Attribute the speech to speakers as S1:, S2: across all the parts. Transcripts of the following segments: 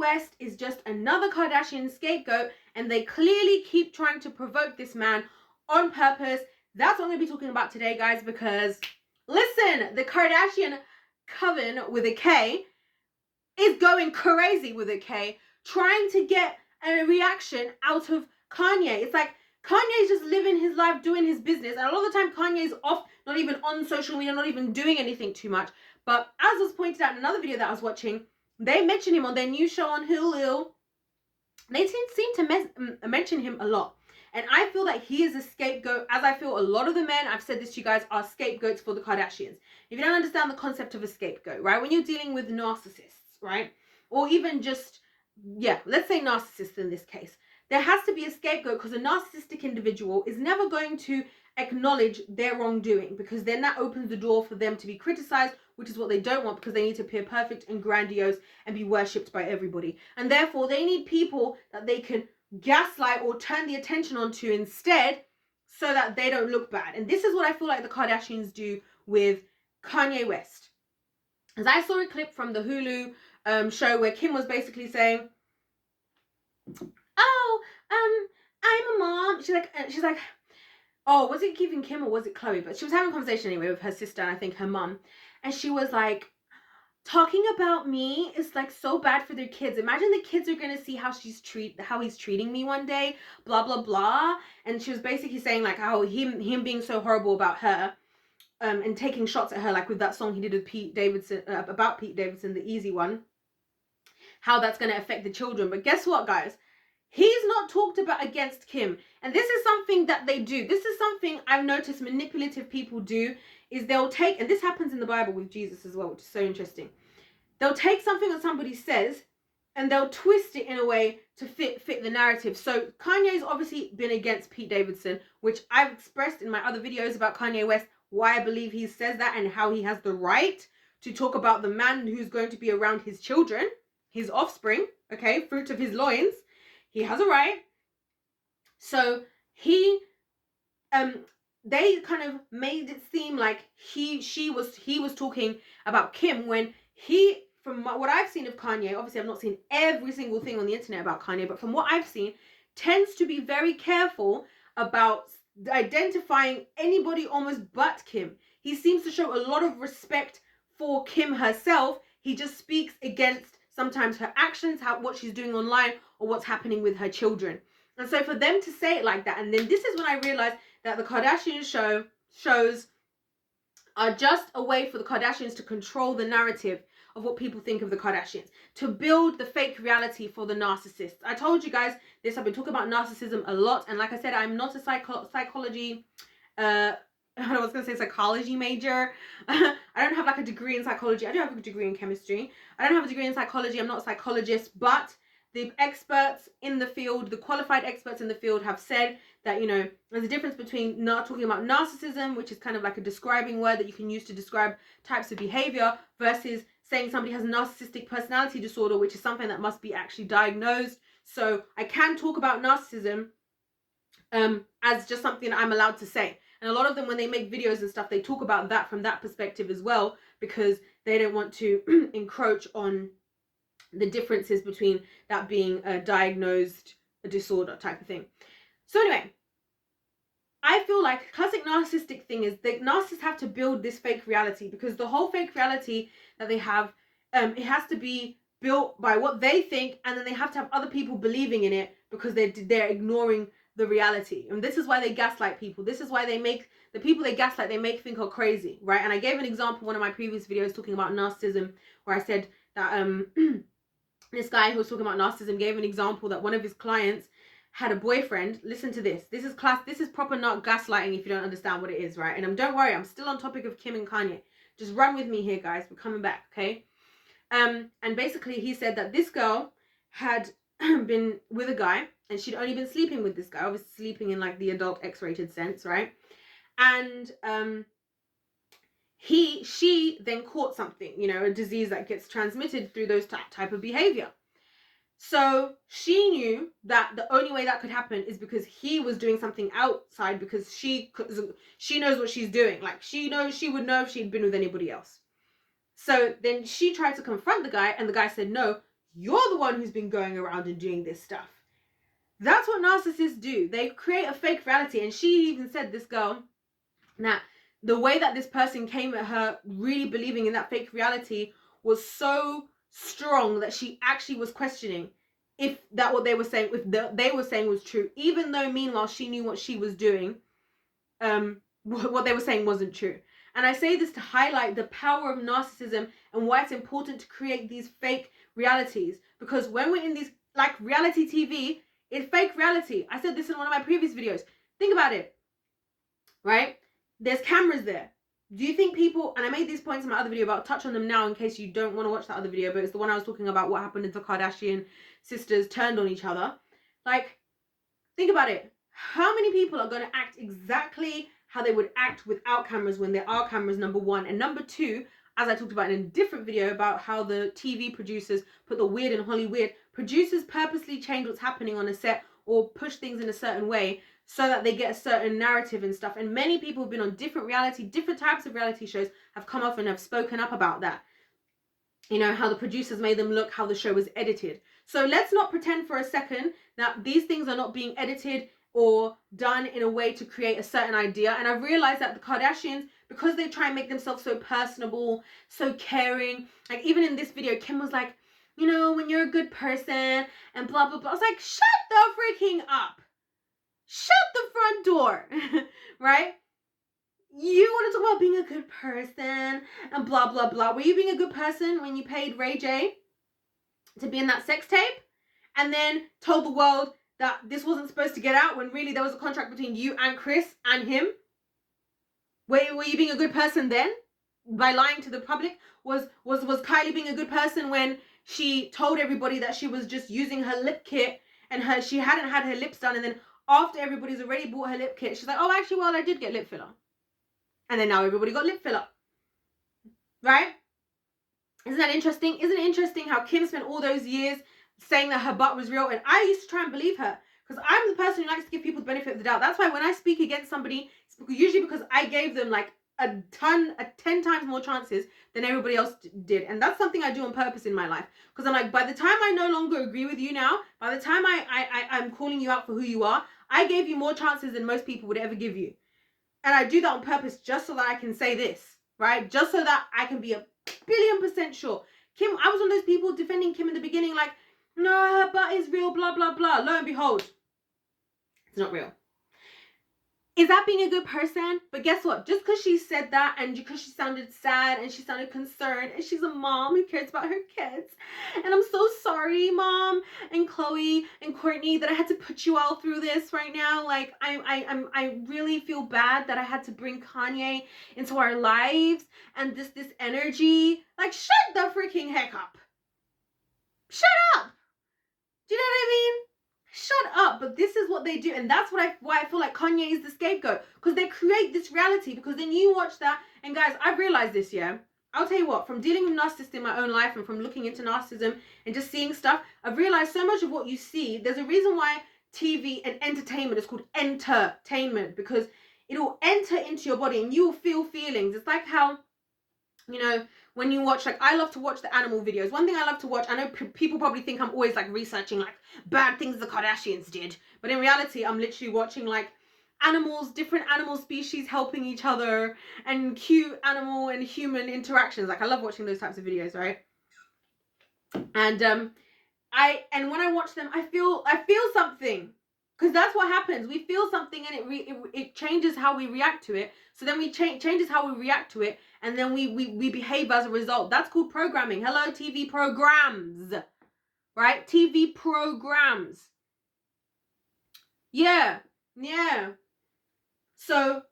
S1: West is just another Kardashian scapegoat, and they clearly keep trying to provoke this man on purpose. That's what I'm going to be talking about today, guys, because listen, the Kardashian Koven with a K is going crazy with a K, trying to get a reaction out of Kanye. It's like Kanye's just living his life, doing his business, and a lot of the time Kanye's off, not even on social media, not even doing anything too much. But as was pointed out in another video that I was watching, they mention him on their new show on Hulu. They seem to mention him a lot. And I feel like he is a scapegoat, as I feel a lot of the men, I've said this to you guys, are scapegoats for the Kardashians. If you don't understand the concept of a scapegoat, right? When you're dealing with narcissists, right? Or even just, yeah, let's say narcissists in this case. There has to be a scapegoat because a narcissistic individual is never going to acknowledge their wrongdoing, because then that opens the door for them to be criticized, which is what they don't want, because they need to appear perfect and grandiose and be worshipped by everybody. And therefore, they need people that they can gaslight or turn the attention onto instead, so that they don't look bad. And this is what I feel like the Kardashians do with Kanye West. As I saw a clip from the Hulu show where Kim was basically saying, oh, I'm a mom. She's like, oh, was it even Kim or was it Chloe? But she was having a conversation anyway with her sister and I think her mum. And she was like, talking about me is like so bad for their kids. Imagine the kids are going to see how he's treating me one day, blah, blah, blah. And she was basically saying like how him being so horrible about her, and taking shots at her, like with that song he did with Pete Davidson, about Pete Davidson, the Easy One, how that's going to affect the children. But guess what, guys? He's not talked about against Kim. And this is something that they do. This is something I've noticed manipulative people do, is they'll take, and this happens in the Bible with Jesus as well, which is so interesting. They'll take something that somebody says and they'll twist it in a way to fit the narrative. So Kanye's obviously been against Pete Davidson, which I've expressed in my other videos about Kanye West, why I believe he says that and how he has the right to talk about the man who's going to be around his children, his offspring, okay, fruit of his loins. He has a right. So they kind of made it seem like he was talking about Kim, when he, from what I've seen of Kanye, obviously I've not seen every single thing on the internet about Kanye, but from what I've seen, tends to be very careful about identifying anybody almost but Kim. He seems to show a lot of respect for Kim herself. He just speaks against sometimes her actions, what she's doing online, or what's happening with her children. And so for them to say it like that, and then this is when I realized that the Kardashian shows are just a way for the Kardashians to control the narrative of what people think of the Kardashians, to build the fake reality for the narcissists. I told you guys this, I've been talking about narcissism a lot, and like I said, I'm not a psychology I was going to say psychology major. I don't have like a degree in psychology. I do have a degree in chemistry. I don't have a degree in psychology. I'm not a psychologist, but the experts in the field, the qualified experts in the field have said that, you know, there's a difference between not talking about narcissism, which is kind of like a describing word that you can use to describe types of behavior, versus saying somebody has a narcissistic personality disorder, which is something that must be actually diagnosed. So I can talk about narcissism as just something I'm allowed to say. And a lot of them, when they make videos and stuff, they talk about that from that perspective as well, because they don't want to encroach on the differences between that being a diagnosed disorder type of thing. So anyway, I feel like classic narcissistic thing is that narcissists have to build this fake reality, because the whole fake reality that they have, it has to be built by what they think, and then they have to have other people believing in it, because they're ignoring the reality. And this is why they gaslight people. This is why they make the people they gaslight, they make think are crazy, right? And I gave an example in one of my previous videos talking about narcissism, where I said that this guy who was talking about narcissism gave an example that one of his clients had a boyfriend. Listen to this. This is proper not gaslighting if you don't understand what it is, right? And don't worry, I'm still on topic of Kim and Kanye. Just run with me here, guys. We're coming back, okay? And basically he said that this girl had been with a guy, and she'd only been sleeping with this guy, obviously sleeping in like the adult X-rated sense, right? And she then caught something, you know, a disease that gets transmitted through those type of behavior. So she knew that the only way that could happen is because he was doing something outside, because she knows what she's doing. Like, she would know if she'd been with anybody else. So then she tried to confront the guy, and the guy said, no, You're the one who's been going around and doing this stuff. That's what narcissists do. They create a fake reality. And she even said, this girl, that the way that this person came at her really believing in that fake reality was so strong that she actually was questioning if that what they were saying, they were saying was true, even though meanwhile she knew what she was doing, what they were saying wasn't true. And I say this to highlight the power of narcissism and why it's important to create these fake realities. Because when we're in these, like, reality TV, it's fake reality. I said this in one of my previous videos. Think about it, right? There's cameras there. Do you think people, and I made these points in my other video, but I'll touch on them now in case you don't want to watch that other video, but it's the one I was talking about what happened if the Kardashian sisters turned on each other. Like, think about it. How many people are going to act exactly how they would act without cameras when there are cameras, number one? And number two, as I talked about in a different video about how the TV producers put the weird in Hollywood, producers purposely change what's happening on a set or push things in a certain way so that they get a certain narrative and stuff. And many people have been on different types of reality shows, have come off and have spoken up about that. You know, how the producers made them look, how the show was edited. So let's not pretend for a second that these things are not being edited or done in a way to create a certain idea. And I've realized that the Kardashians, because they try and make themselves so personable, so caring, like even in this video, Kim was like, you know, when you're a good person and blah, blah, blah. I was like, shut the freaking up. Shut the front door, right? You want to talk about being a good person and blah, blah, blah. Were you being a good person when you paid Ray J to be in that sex tape and then told the world that this wasn't supposed to get out when really there was a contract between you and Chris and him? Were you being a good person then by lying to the public? Was Kylie being a good person when she told everybody that she was just using her lip kit and she hadn't had her lips done, and then after everybody's already bought her lip kit, she's like, oh, actually, well, I did get lip filler. And then now everybody got lip filler. Right? Isn't that interesting? Isn't it interesting how Kim spent all those years saying that her butt was real? And I used to try and believe her because I'm the person who likes to give people the benefit of the doubt. That's why when I speak against somebody, it's usually because I gave them like 10 times more chances than everybody else did. And that's something I do on purpose in my life. Because I'm like, by the time I no longer agree with you now, by the time I'm calling you out for who you are, I gave you more chances than most people would ever give you. And I do that on purpose just so that I can say this, right? Just so that I can be 1,000,000,000% sure. Kim, I was one of those people defending Kim in the beginning, like, no, her butt is real, blah, blah, blah. Lo and behold, it's not real. Is that being a good person? But guess what? Just because she said that and because she sounded sad and she sounded concerned and she's a mom who cares about her kids. And I'm so sorry, Mom and Chloe and Courtney, that I had to put you all through this right now. Like, I really feel bad that I had to bring Kanye into our lives and this energy. Like, shut the freaking heck up. Shut up. Do you know what I mean? Shut up. But this is what they do, and that's why I feel like Kanye is the scapegoat, because they create this reality. Because then you watch that, and guys, I've realized this, yeah, I'll tell you what, from dealing with narcissists in my own life and from looking into narcissism and just seeing stuff, I've realized so much of what you see, there's a reason why TV and entertainment is called entertainment, because it will enter into your body and you will feel feelings. It's like how, you know, when you watch, like, I love to watch the animal videos. One thing I love to watch, I know people probably think I'm always like researching like bad things the Kardashians did, but in reality I'm literally watching like animals, different animal species helping each other and cute animal and human interactions. Like, I love watching those types of videos, right? And when I watch them, I feel something. Because that's what happens. We feel something and it changes how we react to it. So then we changes how we react to it. And then we behave as a result. That's called programming. Hello, TV programs. Right? TV programs. Yeah. Yeah. So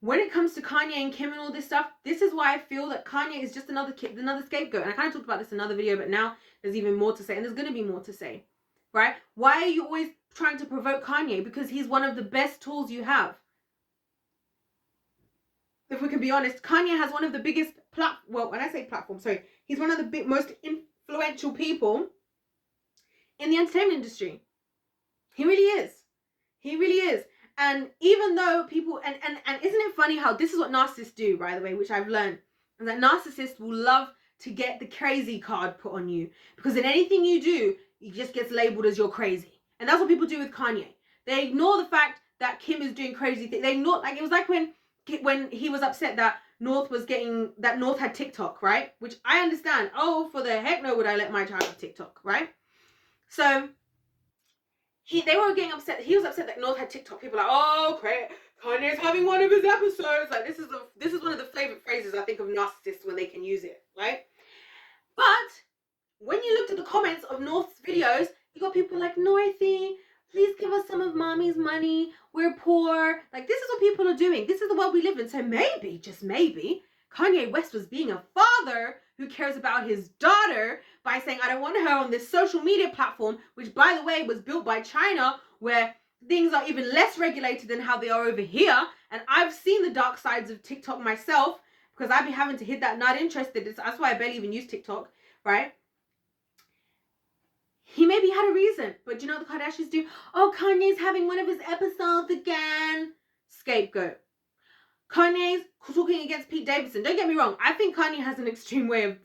S1: when it comes to Kanye and Kim and all this stuff, this is why I feel that Kanye is just another scapegoat. And I kind of talked about this in another video, but now there's even more to say. And there's going to be more to say. Right? Why are you always trying to provoke Kanye? Because he's one of the best tools you have. If we can be honest, Kanye has one of the biggest well, when I say platform, sorry, he's one of the most influential people in the entertainment industry. He really is. He really is. And even though people, and isn't it funny how this is what narcissists do, by the way, which I've learned, and that narcissists will love to get the crazy card put on you, because in anything you do, it just gets labeled as you're crazy. And that's what people do with Kanye. They ignore the fact that Kim is doing crazy things. They ignore, like, it was like when he was upset that North had TikTok, right? Which I understand. Oh, for the heck no would I let my child have TikTok, right? So they were getting upset. He was upset that North had TikTok. People were like, oh, Kanye's having one of his episodes. Like, this is one of the favorite phrases, I think, of narcissists when they can use it, right? But when you looked at the comments of North's videos, you got people like, Northy, please give us some of mommy's money. We're poor. Like, this is what people are doing. This is the world we live in. So maybe, just maybe, Kanye West was being a father who cares about his daughter by saying, I don't want her on this social media platform, which, by the way, was built by China, where things are even less regulated than how they are over here. And I've seen the dark sides of TikTok myself, because I've been having to hit that not interested. That's why I barely even use TikTok, right? He maybe had a reason, but do you know what the Kardashians do? Oh, Kanye's having one of his episodes again. Scapegoat. Kanye's talking against Pete Davidson. Don't get me wrong. I think Kanye has an extreme way of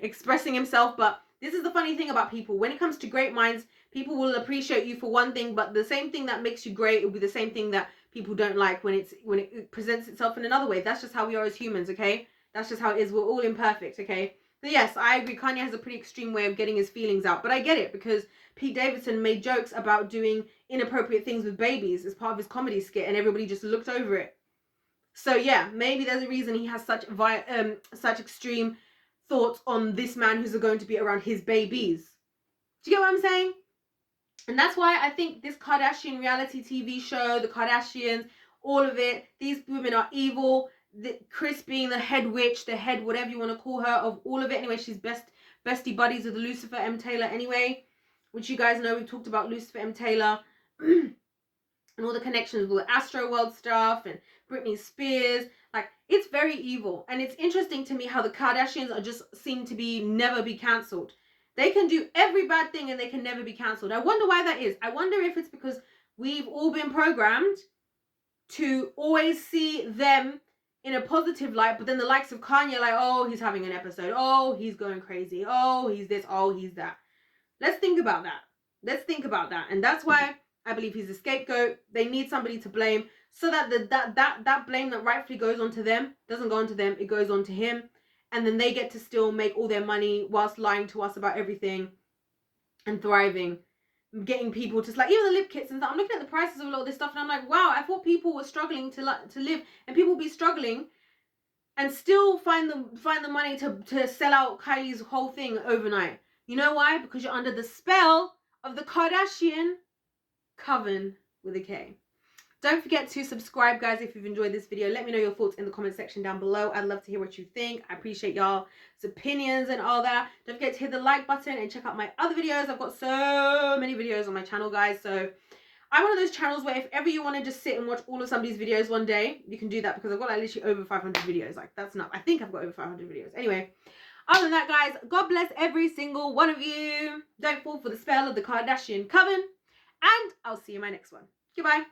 S1: expressing himself, but this is the funny thing about people. When it comes to great minds, people will appreciate you for one thing, but the same thing that makes you great will be the same thing that people don't like when it presents itself in another way. That's just how we are as humans, okay? That's just how it is. We're all imperfect, okay? So yes, I agree. Kanye has a pretty extreme way of getting his feelings out, but I get it, because Pete Davidson made jokes about doing inappropriate things with babies as part of his comedy skit, and everybody just looked over it. So yeah, maybe there's a reason he has such extreme thoughts on this man who's going to be around his babies. Do you get what I'm saying? And that's why I think this Kardashian reality TV show, the Kardashians, all of it, these women are evil. Kris being the head witch, the head whatever you want to call her, of all of it. Anyway, she's bestie buddies with Lucifer M. Taylor anyway, which you guys know. We talked about Lucifer M. Taylor and all the connections with the Astro World stuff and Britney Spears. Like, it's very evil. And it's interesting to me how the Kardashians are just seem to be never be cancelled. They can do every bad thing and they can never be cancelled. I wonder why that is. I wonder if it's because we've all been programmed to always see them in a positive light, but then the likes of Kanye, like, oh, he's having an episode, oh, he's going crazy, oh, he's this, oh, he's that. Let's think about that. And that's why I believe he's a scapegoat. They need somebody to blame, so that that blame that rightfully goes onto them doesn't go onto them, it goes onto him. And then they get to still make all their money whilst lying to us about everything and thriving, getting people to, like, even the lip kits and stuff. I'm looking at the prices of a lot of this stuff and I'm like, wow, I thought people were struggling to live, and people be struggling and still find the money to sell out Kylie's whole thing overnight. You know why? Because you're under the spell of the Kardashian Koven with a K. Don't forget to subscribe, guys, if you've enjoyed this video. Let me know your thoughts in the comment section down below. I'd love to hear what you think. I appreciate y'all's opinions and all that. Don't forget to hit the like button and check out my other videos. I've got so many videos on my channel, guys. So I'm one of those channels where if ever you want to just sit and watch all of somebody's videos one day, you can do that, because I've got like literally over 500 videos. Like, that's not, I think I've got over 500 videos. Anyway, other than that, guys, God bless every single one of you. Don't fall for the spell of the Kardashian Koven. And I'll see you in my next one. Goodbye.